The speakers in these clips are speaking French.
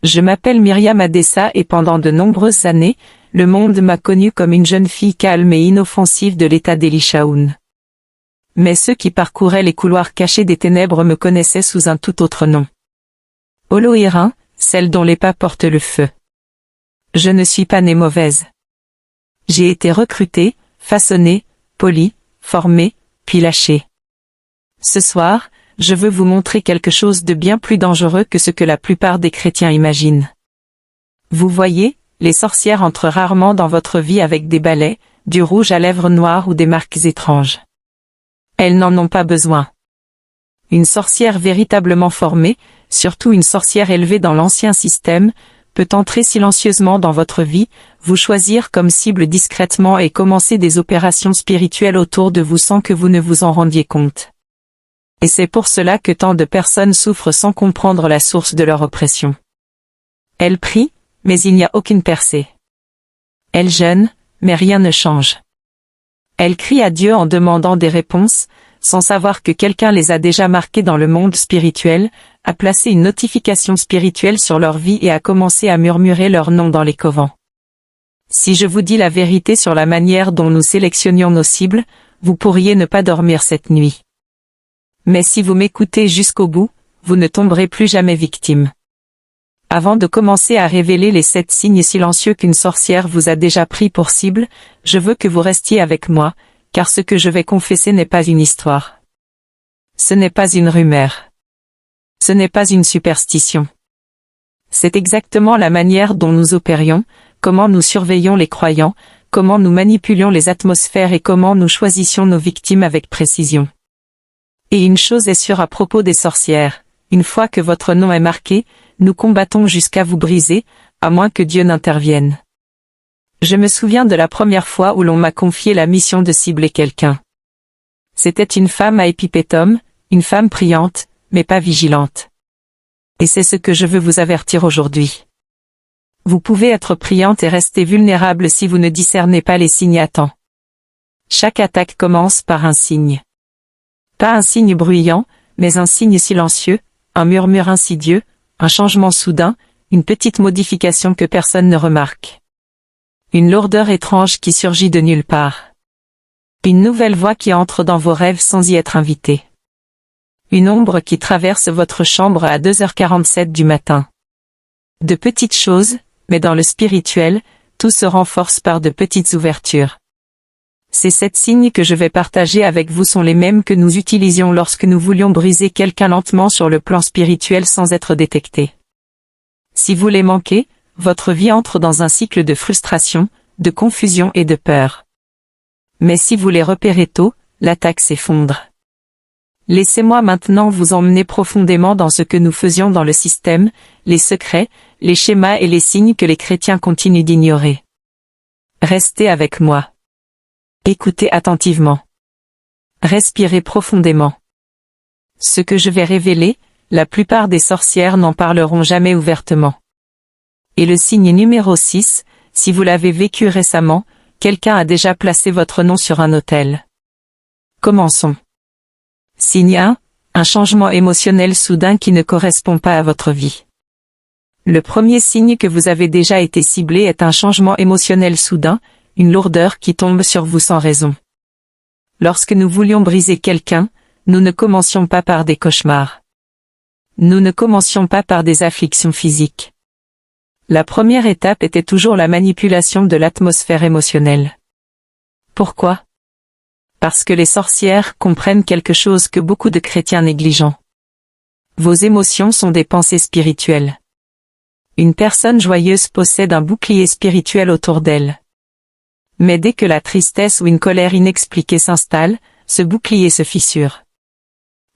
Je m'appelle Myriam Adessa et pendant de nombreuses années, le monde m'a connue comme une jeune fille calme et inoffensive de l'état d'Elishaoun. Mais ceux qui parcouraient les couloirs cachés des ténèbres me connaissaient sous un tout autre nom. Oloïrin, celle dont les pas portent le feu. Je ne suis pas née mauvaise. J'ai été recrutée, façonnée, polie, formée, puis lâchée. Ce soir, je veux vous montrer quelque chose de bien plus dangereux que ce que la plupart des chrétiens imaginent. Vous voyez, les sorcières entrent rarement dans votre vie avec des balais, du rouge à lèvres noires ou des marques étranges. Elles n'en ont pas besoin. Une sorcière véritablement formée, surtout une sorcière élevée dans l'ancien système, peut entrer silencieusement dans votre vie, vous choisir comme cible discrètement et commencer des opérations spirituelles autour de vous sans que vous ne vous en rendiez compte. Et c'est pour cela que tant de personnes souffrent sans comprendre la source de leur oppression. Elles prient, mais il n'y a aucune percée. Elles jeûnent, mais rien ne change. Elles crient à Dieu en demandant des réponses, sans savoir que quelqu'un les a déjà marquées dans le monde spirituel, a placé une notification spirituelle sur leur vie et a commencé à murmurer leur nom dans les covens. Si je vous dis la vérité sur la manière dont nous sélectionnions nos cibles, vous pourriez ne pas dormir cette nuit. Mais si vous m'écoutez jusqu'au bout, vous ne tomberez plus jamais victime. Avant de commencer à révéler les 7 signes silencieux qu'une sorcière vous a déjà pris pour cible, je veux que vous restiez avec moi, car ce que je vais confesser n'est pas une histoire. Ce n'est pas une rumeur. Ce n'est pas une superstition. C'est exactement la manière dont nous opérions, comment nous surveillons les croyants, comment nous manipulions les atmosphères et comment nous choisissions nos victimes avec précision. Et une chose est sûre à propos des sorcières, une fois que votre nom est marqué, nous combattons jusqu'à vous briser, à moins que Dieu n'intervienne. Je me souviens de la première fois où l'on m'a confié la mission de cibler quelqu'un. C'était une femme à épipétum, une femme priante, mais pas vigilante. Et c'est ce que je veux vous avertir aujourd'hui. Vous pouvez être priante et rester vulnérable si vous ne discernez pas les signes à temps. Chaque attaque commence par un signe. Pas un signe bruyant, mais un signe silencieux, un murmure insidieux, un changement soudain, une petite modification que personne ne remarque. Une lourdeur étrange qui surgit de nulle part. Une nouvelle voix qui entre dans vos rêves sans y être invitée. Une ombre qui traverse votre chambre à 2h47 du matin. De petites choses, mais dans le spirituel, tout se renforce par de petites ouvertures. Ces 7 signes que je vais partager avec vous sont les mêmes que nous utilisions lorsque nous voulions briser quelqu'un lentement sur le plan spirituel sans être détecté. Si vous les manquez, votre vie entre dans un cycle de frustration, de confusion et de peur. Mais si vous les repérez tôt, l'attaque s'effondre. Laissez-moi maintenant vous emmener profondément dans ce que nous faisions dans le système, les secrets, les schémas et les signes que les chrétiens continuent d'ignorer. Restez avec moi. Écoutez attentivement. Respirez profondément. Ce que je vais révéler, la plupart des sorcières n'en parleront jamais ouvertement. Et le signe numéro 6, si vous l'avez vécu récemment, quelqu'un a déjà placé votre nom sur un autel. Commençons. Signe 1, un changement émotionnel soudain qui ne correspond pas à votre vie. Le premier signe que vous avez déjà été ciblé est un changement émotionnel soudain, une lourdeur qui tombe sur vous sans raison. Lorsque nous voulions briser quelqu'un, nous ne commencions pas par des cauchemars. Nous ne commencions pas par des afflictions physiques. La première étape était toujours la manipulation de l'atmosphère émotionnelle. Pourquoi? Parce que les sorcières comprennent quelque chose que beaucoup de chrétiens négligent. Vos émotions sont des pensées spirituelles. Une personne joyeuse possède un bouclier spirituel autour d'elle. Mais dès que la tristesse ou une colère inexpliquée s'installe, ce bouclier se fissure.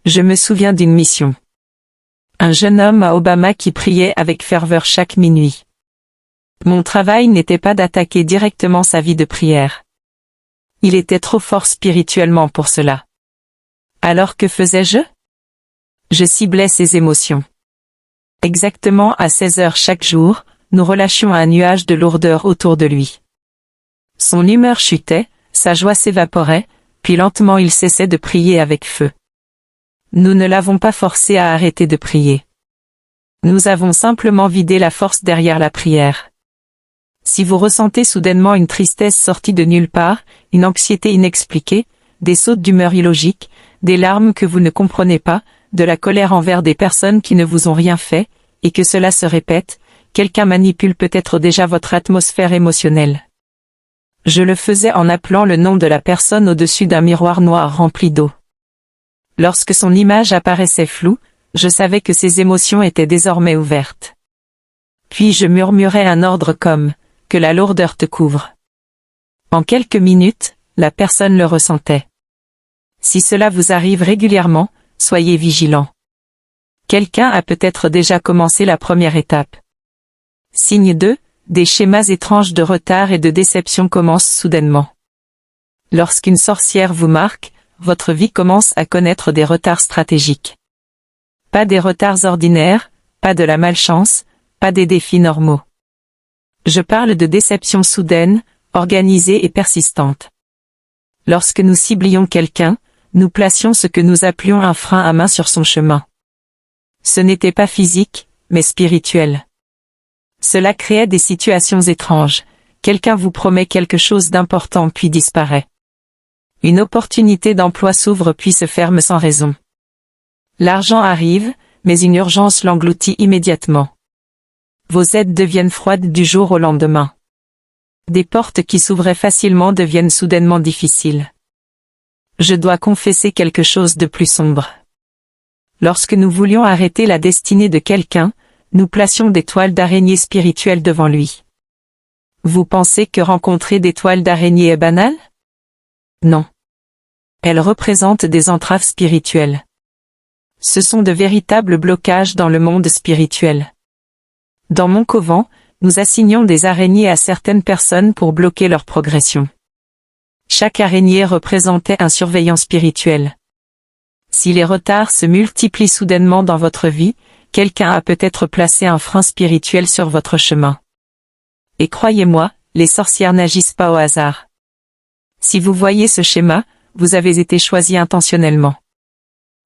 Je me souviens d'une mission. Un jeune homme à Obama qui priait avec ferveur chaque minuit. Mon travail n'était pas d'attaquer directement sa vie de prière. Il était trop fort spirituellement pour cela. Alors que faisais-je? Je ciblais ses émotions. Exactement à 16h chaque jour, nous relâchions un nuage de lourdeur autour de lui. Son humeur chutait, sa joie s'évaporait, puis lentement il cessait de prier avec feu. Nous ne l'avons pas forcé à arrêter de prier. Nous avons simplement vidé la force derrière la prière. Si vous ressentez soudainement une tristesse sortie de nulle part, une anxiété inexpliquée, des sautes d'humeur illogiques, des larmes que vous ne comprenez pas, de la colère envers des personnes qui ne vous ont rien fait, et que cela se répète, quelqu'un manipule peut-être déjà votre atmosphère émotionnelle. Je le faisais en appelant le nom de la personne au-dessus d'un miroir noir rempli d'eau. Lorsque son image apparaissait floue, je savais que ses émotions étaient désormais ouvertes. Puis je murmurais un ordre comme « que la lourdeur te couvre ». En quelques minutes, la personne le ressentait. Si cela vous arrive régulièrement, soyez vigilant. Quelqu'un a peut-être déjà commencé la première étape. Signe 2, des schémas étranges de retard et de déception commencent soudainement. Lorsqu'une sorcière vous marque, votre vie commence à connaître des retards stratégiques. Pas des retards ordinaires, pas de la malchance, pas des défis normaux. Je parle de déceptions soudaines, organisées et persistantes. Lorsque nous ciblions quelqu'un, nous placions ce que nous appelions un frein à main sur son chemin. Ce n'était pas physique, mais spirituel. Cela créait des situations étranges. Quelqu'un vous promet quelque chose d'important puis disparaît. Une opportunité d'emploi s'ouvre puis se ferme sans raison. L'argent arrive, mais une urgence l'engloutit immédiatement. Vos aides deviennent froides du jour au lendemain. Des portes qui s'ouvraient facilement deviennent soudainement difficiles. Je dois confesser quelque chose de plus sombre. Lorsque nous voulions arrêter la destinée de quelqu'un, nous placions des toiles d'araignée spirituelles devant lui. Vous pensez que rencontrer des toiles d'araignée est banal? Non. Elles représentent des entraves spirituelles. Ce sont de véritables blocages dans le monde spirituel. Dans mon couvent, nous assignions des araignées à certaines personnes pour bloquer leur progression. Chaque araignée représentait un surveillant spirituel. Si les retards se multiplient soudainement dans votre vie, quelqu'un a peut-être placé un frein spirituel sur votre chemin. Et croyez-moi, les sorcières n'agissent pas au hasard. Si vous voyez ce schéma, vous avez été choisi intentionnellement.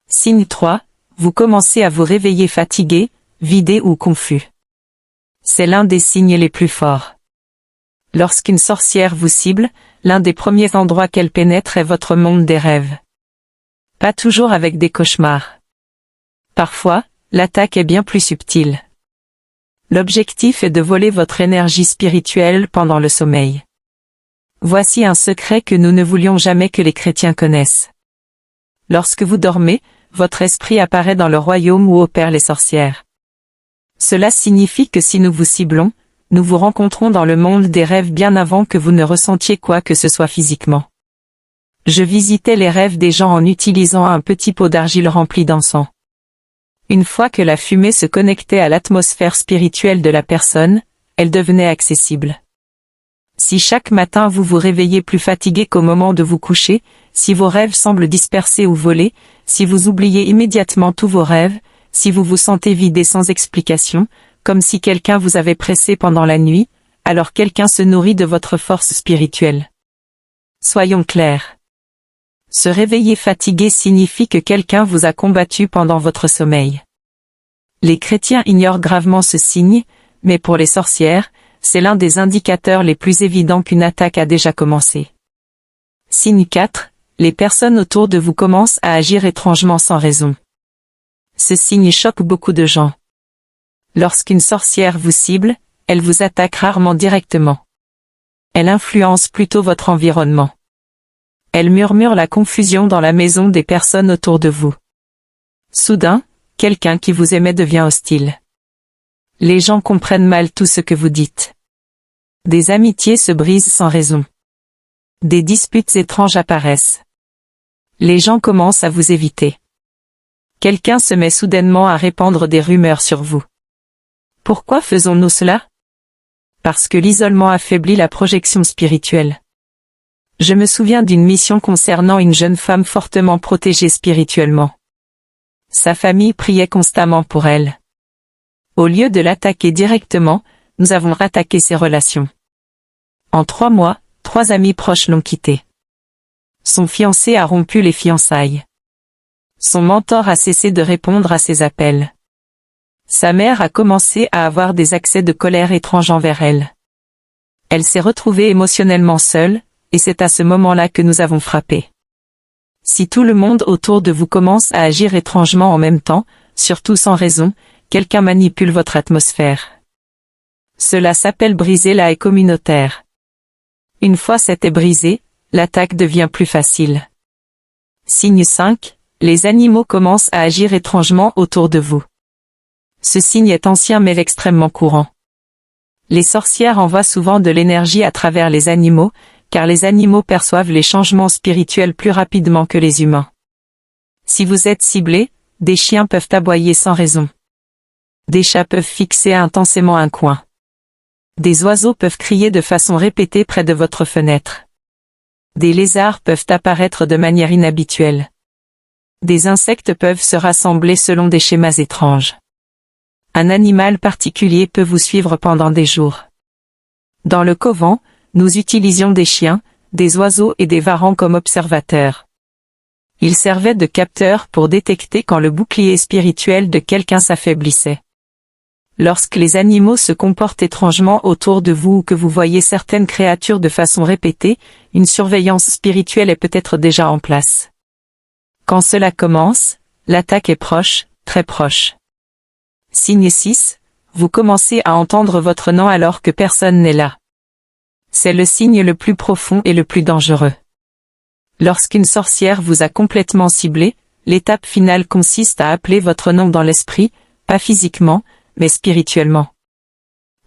Signe 3, vous commencez à vous réveiller fatigué, vidé ou confus. C'est l'un des signes les plus forts. Lorsqu'une sorcière vous cible, l'un des premiers endroits qu'elle pénètre est votre monde des rêves. Pas toujours avec des cauchemars. Parfois, l'attaque est bien plus subtile. L'objectif est de voler votre énergie spirituelle pendant le sommeil. Voici un secret que nous ne voulions jamais que les chrétiens connaissent. Lorsque vous dormez, votre esprit apparaît dans le royaume où opèrent les sorcières. Cela signifie que si nous vous ciblons, nous vous rencontrons dans le monde des rêves bien avant que vous ne ressentiez quoi que ce soit physiquement. Je visitais les rêves des gens en utilisant un petit pot d'argile rempli d'encens. Une fois que la fumée se connectait à l'atmosphère spirituelle de la personne, elle devenait accessible. Si chaque matin vous vous réveillez plus fatigué qu'au moment de vous coucher, si vos rêves semblent dispersés ou volés, si vous oubliez immédiatement tous vos rêves, si vous vous sentez vidé sans explication, comme si quelqu'un vous avait pressé pendant la nuit, alors quelqu'un se nourrit de votre force spirituelle. Soyons clairs. Se réveiller fatigué signifie que quelqu'un vous a combattu pendant votre sommeil. Les chrétiens ignorent gravement ce signe, mais pour les sorcières, c'est l'un des indicateurs les plus évidents qu'une attaque a déjà commencé. Signe 4, les personnes autour de vous commencent à agir étrangement sans raison. Ce signe choque beaucoup de gens. Lorsqu'une sorcière vous cible, elle vous attaque rarement directement. Elle influence plutôt votre environnement. Elle murmure la confusion dans la maison des personnes autour de vous. Soudain, quelqu'un qui vous aimait devient hostile. Les gens comprennent mal tout ce que vous dites. Des amitiés se brisent sans raison. Des disputes étranges apparaissent. Les gens commencent à vous éviter. Quelqu'un se met soudainement à répandre des rumeurs sur vous. Pourquoi faisons-nous cela? Parce que l'isolement affaiblit la projection spirituelle. Je me souviens d'une mission concernant une jeune femme fortement protégée spirituellement. Sa famille priait constamment pour elle. Au lieu de l'attaquer directement, nous avons rattaqué ses relations. En 3 mois, 3 amis proches l'ont quittée. Son fiancé a rompu les fiançailles. Son mentor a cessé de répondre à ses appels. Sa mère a commencé à avoir des accès de colère étranges envers elle. Elle s'est retrouvée émotionnellement seule, et c'est à ce moment-là que nous avons frappé. Si tout le monde autour de vous commence à agir étrangement en même temps, surtout sans raison, quelqu'un manipule votre atmosphère. Cela s'appelle briser la haie communautaire. Une fois cette haie brisée, l'attaque devient plus facile. Signe 5. Les animaux commencent à agir étrangement autour de vous. Ce signe est ancien mais extrêmement courant. Les sorcières envoient souvent de l'énergie à travers les animaux, car les animaux perçoivent les changements spirituels plus rapidement que les humains. Si vous êtes ciblé, des chiens peuvent aboyer sans raison. Des chats peuvent fixer intensément un coin. Des oiseaux peuvent crier de façon répétée près de votre fenêtre. Des lézards peuvent apparaître de manière inhabituelle. Des insectes peuvent se rassembler selon des schémas étranges. Un animal particulier peut vous suivre pendant des jours. Dans le couvent, nous utilisions des chiens, des oiseaux et des varans comme observateurs. Ils servaient de capteurs pour détecter quand le bouclier spirituel de quelqu'un s'affaiblissait. Lorsque les animaux se comportent étrangement autour de vous ou que vous voyez certaines créatures de façon répétée, une surveillance spirituelle est peut-être déjà en place. Quand cela commence, l'attaque est proche, très proche. Signe 6, vous commencez à entendre votre nom alors que personne n'est là. C'est le signe le plus profond et le plus dangereux. Lorsqu'une sorcière vous a complètement ciblé, l'étape finale consiste à appeler votre nom dans l'esprit, pas physiquement, mais spirituellement.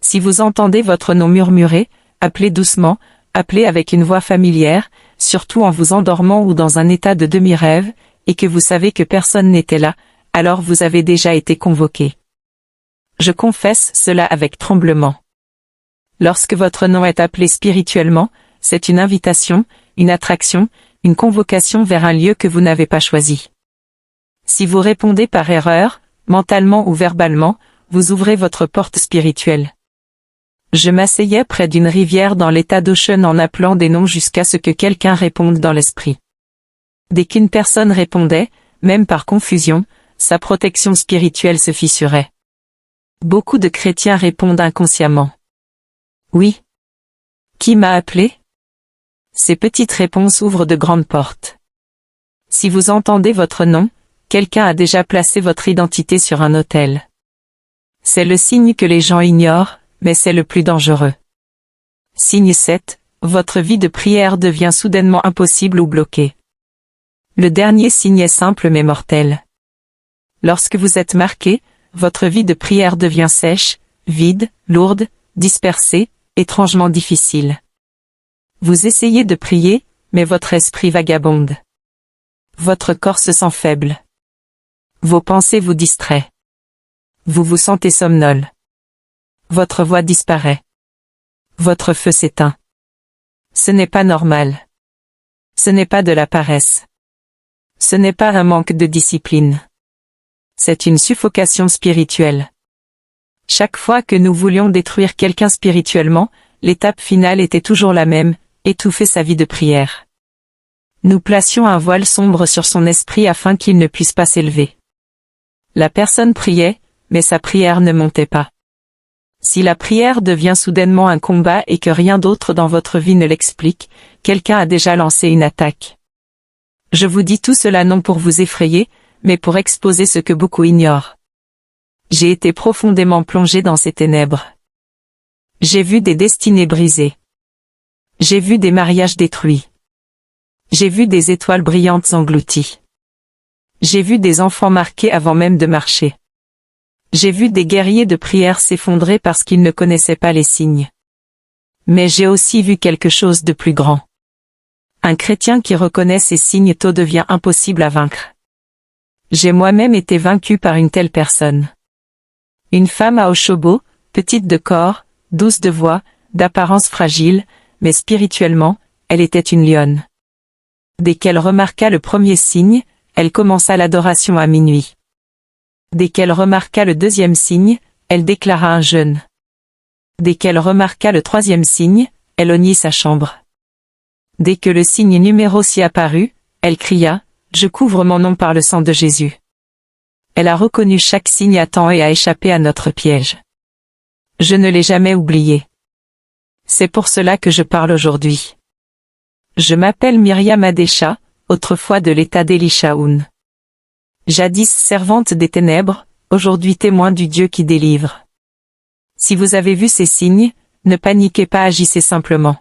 Si vous entendez votre nom murmurer, appelez doucement, appelez avec une voix familière, surtout en vous endormant ou dans un état de demi-rêve, et que vous savez que personne n'était là, alors vous avez déjà été convoqué. Je confesse cela avec tremblement. Lorsque votre nom est appelé spirituellement, c'est une invitation, une attraction, une convocation vers un lieu que vous n'avez pas choisi. Si vous répondez par erreur, mentalement ou verbalement, vous ouvrez votre porte spirituelle. Je m'asseyais près d'une rivière dans l'état d'Ocean en appelant des noms jusqu'à ce que quelqu'un réponde dans l'esprit. Dès qu'une personne répondait, même par confusion, sa protection spirituelle se fissurait. Beaucoup de chrétiens répondent inconsciemment. Oui. Qui m'a appelé? Ces petites réponses ouvrent de grandes portes. Si vous entendez votre nom, quelqu'un a déjà placé votre identité sur un autel. C'est le signe que les gens ignorent, mais c'est le plus dangereux. Signe 7, votre vie de prière devient soudainement impossible ou bloquée. Le dernier signe est simple mais mortel. Lorsque vous êtes marqué, votre vie de prière devient sèche, vide, lourde, dispersée, étrangement difficile. Vous essayez de prier, mais votre esprit vagabonde. Votre corps se sent faible. Vos pensées vous distraient. Vous vous sentez somnole. Votre voix disparaît. Votre feu s'éteint. Ce n'est pas normal. Ce n'est pas de la paresse. Ce n'est pas un manque de discipline. C'est une suffocation spirituelle. Chaque fois que nous voulions détruire quelqu'un spirituellement, l'étape finale était toujours la même, étouffer sa vie de prière. Nous placions un voile sombre sur son esprit afin qu'il ne puisse pas s'élever. La personne priait, mais sa prière ne montait pas. Si la prière devient soudainement un combat et que rien d'autre dans votre vie ne l'explique, quelqu'un a déjà lancé une attaque. Je vous dis tout cela non pour vous effrayer, mais pour exposer ce que beaucoup ignorent. J'ai été profondément plongé dans ces ténèbres. J'ai vu des destinées brisées. J'ai vu des mariages détruits. J'ai vu des étoiles brillantes englouties. J'ai vu des enfants marqués avant même de marcher. J'ai vu des guerriers de prière s'effondrer parce qu'ils ne connaissaient pas les signes. Mais j'ai aussi vu quelque chose de plus grand. Un chrétien qui reconnaît ces signes tôt devient impossible à vaincre. J'ai moi-même été vaincu par une telle personne. Une femme à Oshobo, petite de corps, douce de voix, d'apparence fragile, mais spirituellement, elle était une lionne. Dès qu'elle remarqua le premier signe, elle commença l'adoration à minuit. Dès qu'elle remarqua le deuxième signe, elle déclara un jeûne. Dès qu'elle remarqua le troisième signe, elle oignit sa chambre. Dès que le signe numéro 6 apparut, elle cria, « Je couvre mon nom par le sang de Jésus ». Elle a reconnu chaque signe à temps et a échappé à notre piège. Je ne l'ai jamais oubliée. C'est pour cela que je parle aujourd'hui. Je m'appelle Myriam Adesha, autrefois de l'état d'Elishaoun. Jadis servante des ténèbres, aujourd'hui témoin du Dieu qui délivre. Si vous avez vu ces signes, ne paniquez pas, agissez simplement.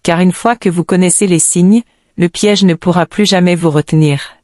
Car une fois que vous connaissez les signes, le piège ne pourra plus jamais vous retenir.